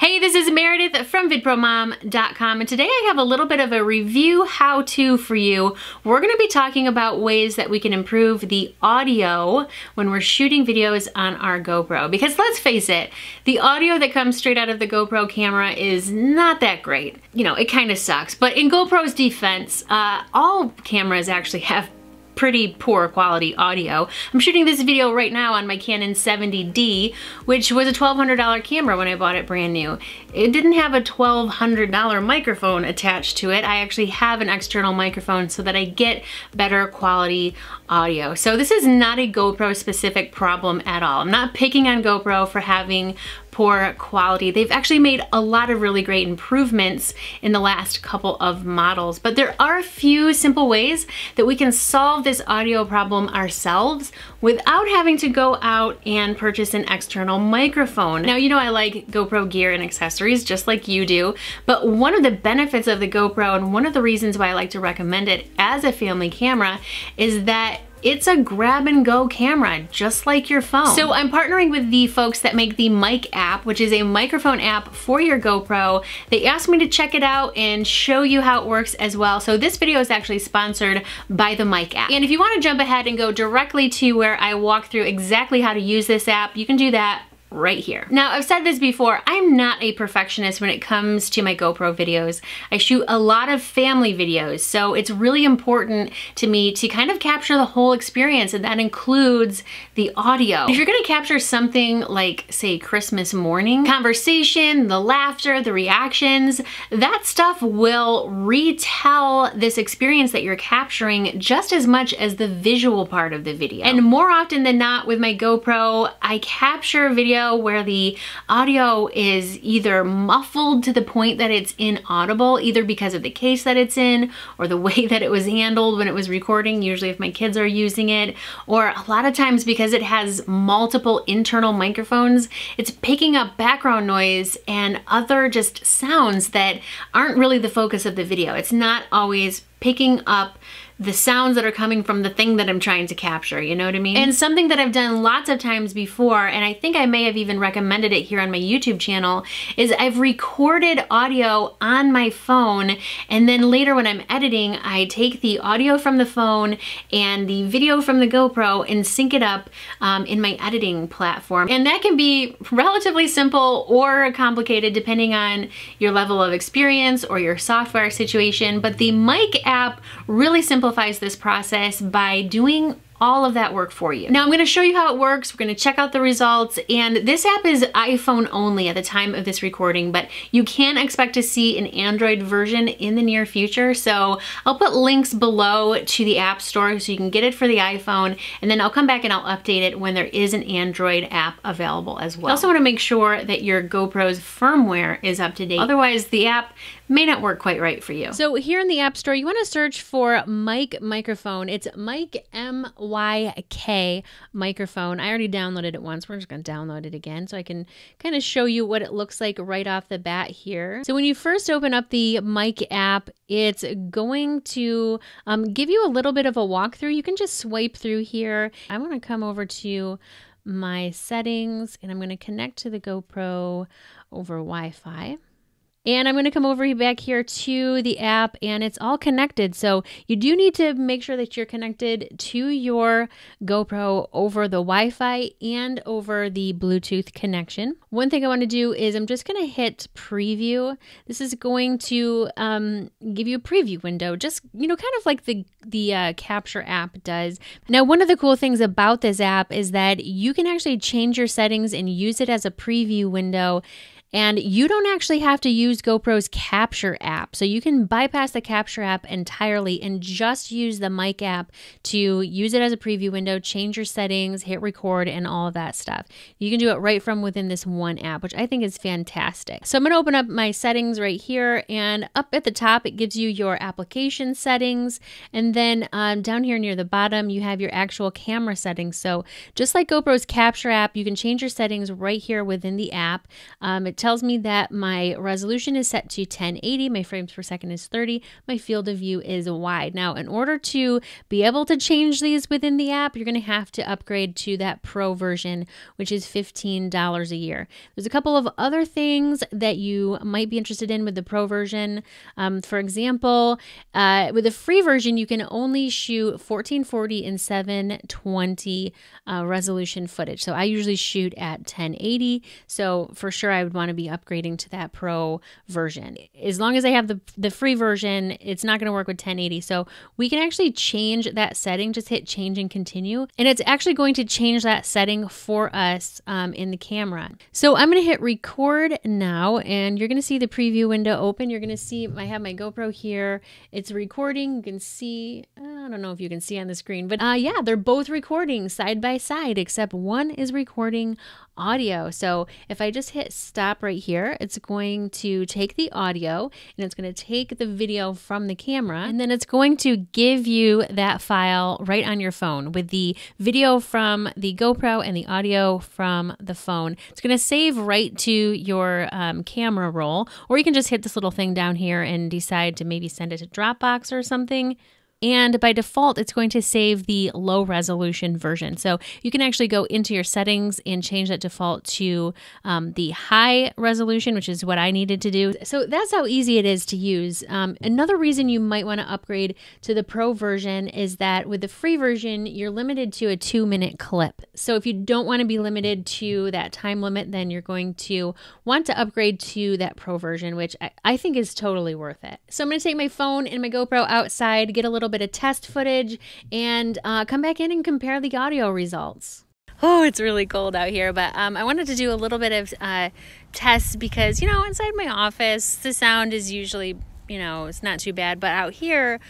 Hey, this is Meredith from VidProMom.com, and today I have a little bit of a review how-to for you. We're going to be talking about ways that we can improve the audio when we're shooting videos on our GoPro. Because let's face it, the audio that comes straight out of the GoPro camera is not that great. You know, it kind of sucks. But in GoPro's defense, all cameras actually have pretty poor quality audio. I'm shooting this video right now on my Canon 70D, which was a $1,200 camera when I bought it brand new. It didn't have a $1,200 microphone attached to it. I actually have an external microphone so that I get better quality audio. So this is not a GoPro specific problem at all. I'm not picking on GoPro for having poor quality. They've actually made a lot of really great improvements in the last couple of models, but there are a few simple ways that we can solve this audio problem ourselves without having to go out and purchase an external microphone. Now, you know I like GoPro gear and accessories just like you do, but one of the benefits of the GoPro and one of the reasons why I like to recommend it as a family camera is that it's a grab and go camera, just like your phone. So I'm partnering with the folks that make the Mic app, which is a microphone app for your GoPro. They asked me to check it out and show you how it works as well. So this video is actually sponsored by the Mic app. And if you want to jump ahead and go directly to where I walk through exactly how to use this app, you can do that right here. Now, I've said this before, I'm not a perfectionist when it comes to my GoPro videos. I shoot a lot of family videos, so it's really important to me to kind of capture the whole experience, and that includes the audio. If you're gonna capture something like, say, Christmas morning, conversation, the laughter, the reactions, that stuff will retell this experience that you're capturing just as much as the visual part of the video. And more often than not with my GoPro, I capture video where the audio is either muffled to the point that it's inaudible, either because of the case that it's in or the way that it was handled when it was recording, usually if my kids are using it, or a lot of times because it has multiple internal microphones, it's picking up background noise and other just sounds that aren't really the focus of the video. It's not always picking up the sounds that are coming from the thing that I'm trying to capture, you know what I mean? And something that I've done lots of times before, and I think I may have even recommended it here on my YouTube channel, is I've recorded audio on my phone, and then later when I'm editing, I take the audio from the phone and the video from the GoPro and sync it up in my editing platform. And that can be relatively simple or complicated depending on your level of experience or your software situation, but the Mic app really simplifies this process by doing all of that work for you. Now I'm gonna show you how it works. We're gonna check out the results, and this app is iPhone only at the time of this recording, but you can expect to see an Android version in the near future. So I'll put links below to the App Store so you can get it for the iPhone, and then I'll come back and I'll update it when there is an Android app available as well. I also wanna make sure that your GoPro's firmware is up to date. Otherwise, the app may not work quite right for you. So here in the App Store, you want to search for Mic Microphone. It's Mic, M-Y-K Microphone. I already downloaded it once. We're just going to download it again so I can kind of show you what it looks like right off the bat here. So when you first open up the Mic app, it's going to give you a little bit of a walkthrough. You can just swipe through here. I'm going to come over to my settings, and I'm going to connect to the GoPro over Wi-Fi. And I'm going to come over back here to the app, and it's all connected. So you do need to make sure that you're connected to your GoPro over the Wi-Fi and over the Bluetooth connection. One thing I want to do is I'm just going to hit preview. This is going to give you a preview window, just, you know, kind of like the Capture app does. Now, one of the cool things about this app is that you can actually change your settings and use it as a preview window. And you don't actually have to use GoPro's Capture app. So you can bypass the Capture app entirely and just use the Mic app to use it as a preview window, change your settings, hit record, and all of that stuff. You can do it right from within this one app, which I think is fantastic. So I'm gonna open up my settings right here, and up at the top, it gives you your application settings. And then down here near the bottom, you have your actual camera settings. So just like GoPro's Capture app, you can change your settings right here within the app. It tells me that my resolution is set to 1080, my frames per second is 30, my field of view is wide. Now, in order to be able to change these within the app, you're going to have to upgrade to that Pro version, which is $15 a year. There's a couple of other things that you might be interested in with the Pro version. For example, with the free version, you can only shoot 1440 and 720 resolution footage. So I usually shoot at 1080. So for sure, I would want to be upgrading to that Pro version. As long as I have the free version, it's not going to work with 1080. So we can actually change that setting. Just hit change and continue. And it's actually going to change that setting for us in the camera. So I'm going to hit record now, and you're going to see the preview window open. You're going to see I have my GoPro here. It's recording. You can see, I don't know if you can see on the screen, but yeah, they're both recording side by side, except one is recording audio. So if I just hit stop right here, it's going to take the audio and it's going to take the video from the camera, and then it's going to give you that file right on your phone with the video from the GoPro and the audio from the phone. It's going to save right to your camera roll, or you can just hit this little thing down here and decide to maybe send it to Dropbox or something. And by default, it's going to save the low resolution version. So you can actually go into your settings and change that default to the high resolution, which is what I needed to do. So that's how easy it is to use. Another reason you might want to upgrade to the Pro version is that with the free version, you're limited to a 2-minute clip. So if you don't want to be limited to that time limit, then you're going to want to upgrade to that Pro version, which I think is totally worth it. So I'm going to take my phone and my GoPro outside, get a little bit of test footage, and come back in and compare the audio results. Oh, it's really cold out here, but I wanted to do a little bit of tests because, you know, inside my office, the sound is usually, you know, it's not too bad, but out here,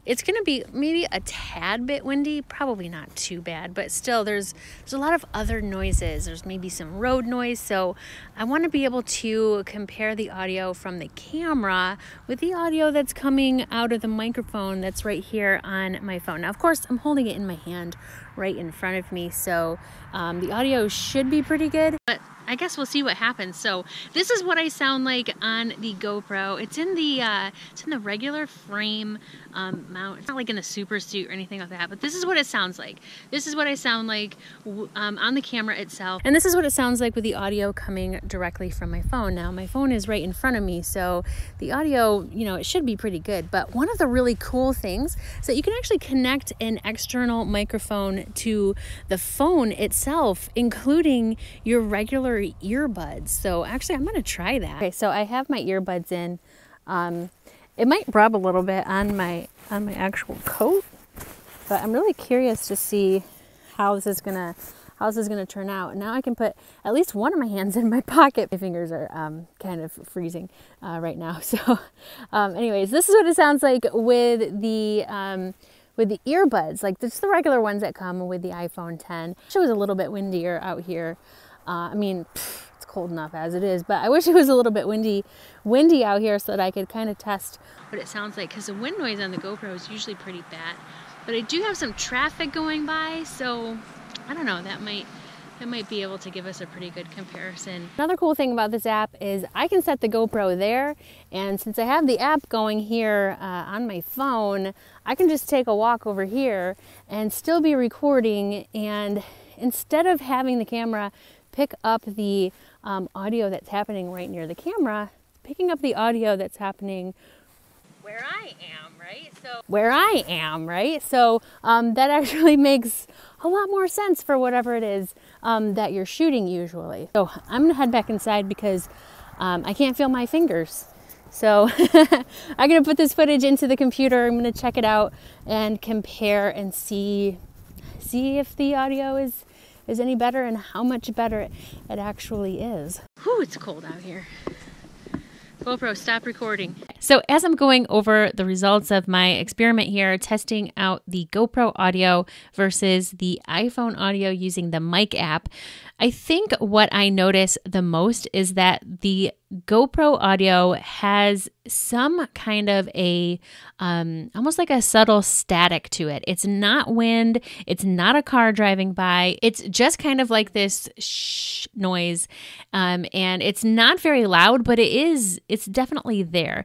it's going to be maybe a tad bit windy, probably not too bad, but still there's a lot of other noises. There's maybe some road noise. So I want to be able to compare the audio from the camera with the audio that's coming out of the microphone that's right here on my phone. Now, of course, I'm holding it in my hand right in front of me, so the audio should be pretty good, but I guess we'll see what happens. So this is what I sound like on the GoPro. It's in the regular frame mount. It's not like in the super suit or anything like that, but this is what it sounds like. This is what I sound like on the camera itself, and this is what it sounds like with the audio coming directly from my phone. Now my phone is right in front of me, so the audio, you know, it should be pretty good. But one of the really cool things is that you can actually connect an external microphone to the phone itself, including your regular earbuds. So actually I'm going to try that. Okay, so I have my earbuds in. It might rub a little bit on my actual coat, but I'm really curious to see how this is gonna turn out. Now I can put at least one of my hands in my pocket. My fingers are kind of freezing right now. So anyways, this is what it sounds like with the earbuds, like just the regular ones that come with the iPhone 10. It was a little bit windier out here. I mean, it's cold enough as it is, but I wish it was a little bit windy out here so that I could kind of test what it sounds like, because the wind noise on the GoPro is usually pretty bad. But I do have some traffic going by, so I don't know, that might be able to give us a pretty good comparison. Another cool thing about this app is I can set the GoPro there, and since I have the app going here on my phone, I can just take a walk over here and still be recording, and instead of having the camera pick up the audio that's happening right near the camera, picking up the audio that's happening where I am, right? So that actually makes a lot more sense for whatever it is that you're shooting usually. So I'm gonna head back inside because I can't feel my fingers. So I'm gonna put this footage into the computer. I'm gonna check it out and compare and see if the audio is any better and how much better it actually is. Whew, it's cold out here. GoPro, stop recording. So as I'm going over the results of my experiment here, testing out the GoPro audio versus the iPhone audio using the mic app, I think what I notice the most is that the GoPro audio has some kind of a, almost like a subtle static to it. It's not wind. It's not a car driving by. It's just kind of like this shh noise. And it's not very loud, but it's definitely there.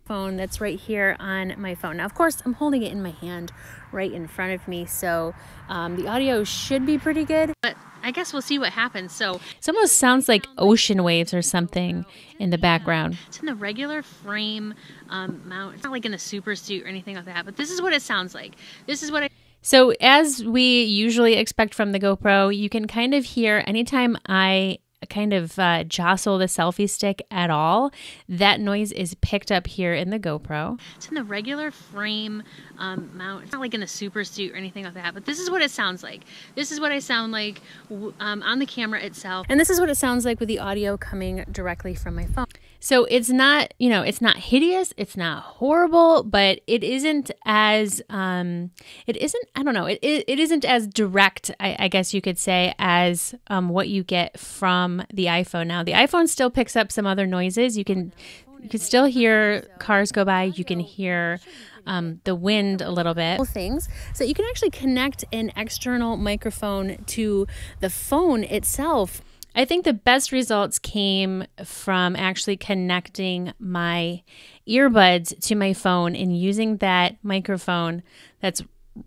Phone that's right here on my phone. Now, of course, I'm holding it in my hand right in front of me, so the audio should be pretty good, but I guess we'll see what happens. So it almost sounds like ocean waves or something in the background. It's in the regular frame mount. It's not like in the super suit or anything like that, but this is what it sounds like. So as we usually expect from the GoPro, you can kind of hear anytime I kind of jostle the selfie stick at all, that noise is picked up here in the GoPro. It's in the regular frame mount. It's not like in the super suit or anything like that, but this is what it sounds like. This is what I sound like on the camera itself. And this is what it sounds like with the audio coming directly from my phone. So it's not, you know, it's not hideous, it's not horrible, but it isn't as, it isn't as direct, I guess you could say, as what you get from the iPhone. Now, the iPhone still picks up some other noises. You can still hear cars go by. You can hear the wind a little bit. Things. So you can actually connect an external microphone to the phone itself. I think the best results came from actually connecting my earbuds to my phone and using that microphone that's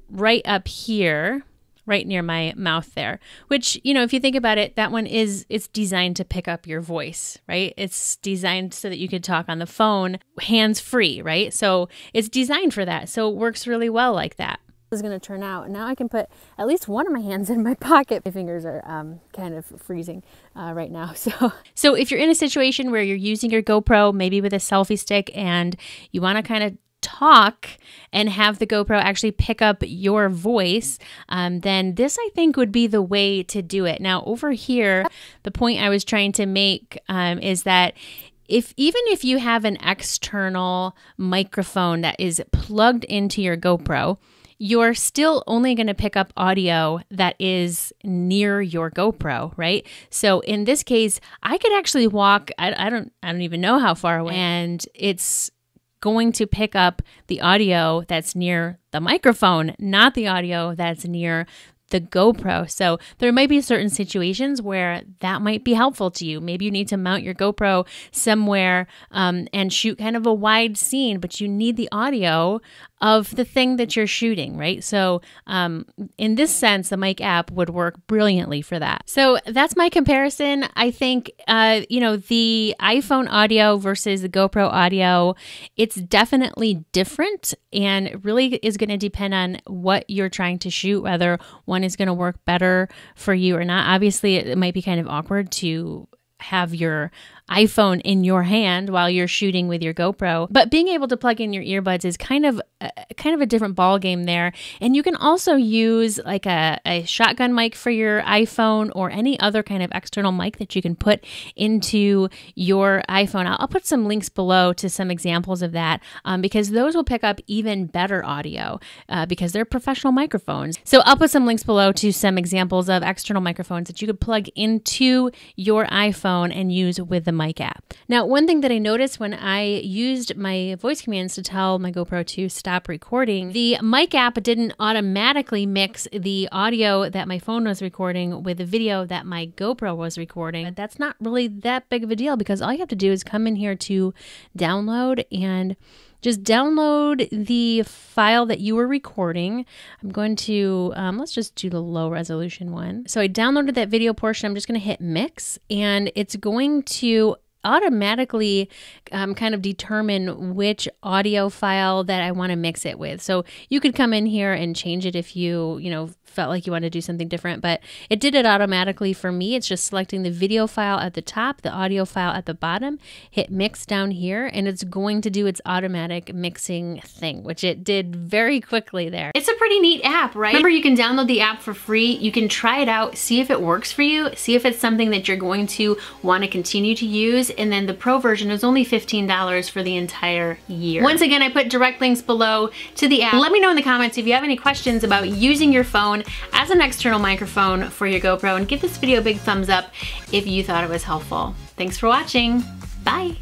right up here, right near my mouth there, which, you know, if you think about it, that one it's designed to pick up your voice, right? It's designed so that you could talk on the phone hands-free, right? So it's designed for that. So it works really well like that. Is going to turn out. Now I can put at least one of my hands in my pocket. My fingers are kind of freezing right now. So if you're in a situation where you're using your GoPro, maybe with a selfie stick, and you want to kind of talk and have the GoPro actually pick up your voice, then this, I think, would be the way to do it. Now over here, the point I was trying to make is that even if you have an external microphone that is plugged into your GoPro, you're still only going to pick up audio that is near your GoPro, right? So in this case, I could actually walk, I don't even know how far away, and it's going to pick up the audio that's near the microphone, not the audio that's near the GoPro. So there might be certain situations where that might be helpful to you. Maybe you need to mount your GoPro somewhere and shoot kind of a wide scene, but you need the audio of the thing that you're shooting, right? So in this sense, the mic app would work brilliantly for that. So that's my comparison. I think, the iPhone audio versus the GoPro audio, it's definitely different, and it really is going to depend on what you're trying to shoot, whether one is going to work better for you or not. Obviously, it might be kind of awkward to have your iPhone in your hand while you're shooting with your GoPro, but being able to plug in your earbuds is kind of a different ball game there. And you can also use like a shotgun mic for your iPhone, or any other kind of external mic that you can put into your iPhone. I'll put some links below to some examples of that because those will pick up even better audio because they're professional microphones. So I'll put some links below to some examples of external microphones that you could plug into your iPhone and use with the mic app. Now, one thing that I noticed when I used my voice commands to tell my GoPro to stop recording, the mic app didn't automatically mix the audio that my phone was recording with the video that my GoPro was recording. But that's not really that big of a deal because all you have to do is come in here to download and just download the file that you were recording. I'm going to, let's just do the low resolution one. So I downloaded that video portion. I'm just going to hit mix, and it's going to automatically kind of determine which audio file that I want to mix it with. So you could come in here and change it if you felt like you want to do something different, but it did it automatically for me. It's just selecting the video file at the top, the audio file at the bottom, hit mix down here, and it's going to do its automatic mixing thing, which it did very quickly there. It's a pretty neat app, right? Remember, you can download the app for free. You can try it out, see if it works for you, see if it's something that you're going to want to continue to use, and then the pro version is only $15 for the entire year. Once again, I put direct links below to the app. Let me know in the comments if you have any questions about using your phone as an external microphone for your GoPro, and give this video a big thumbs up if you thought it was helpful. Thanks for watching. Bye.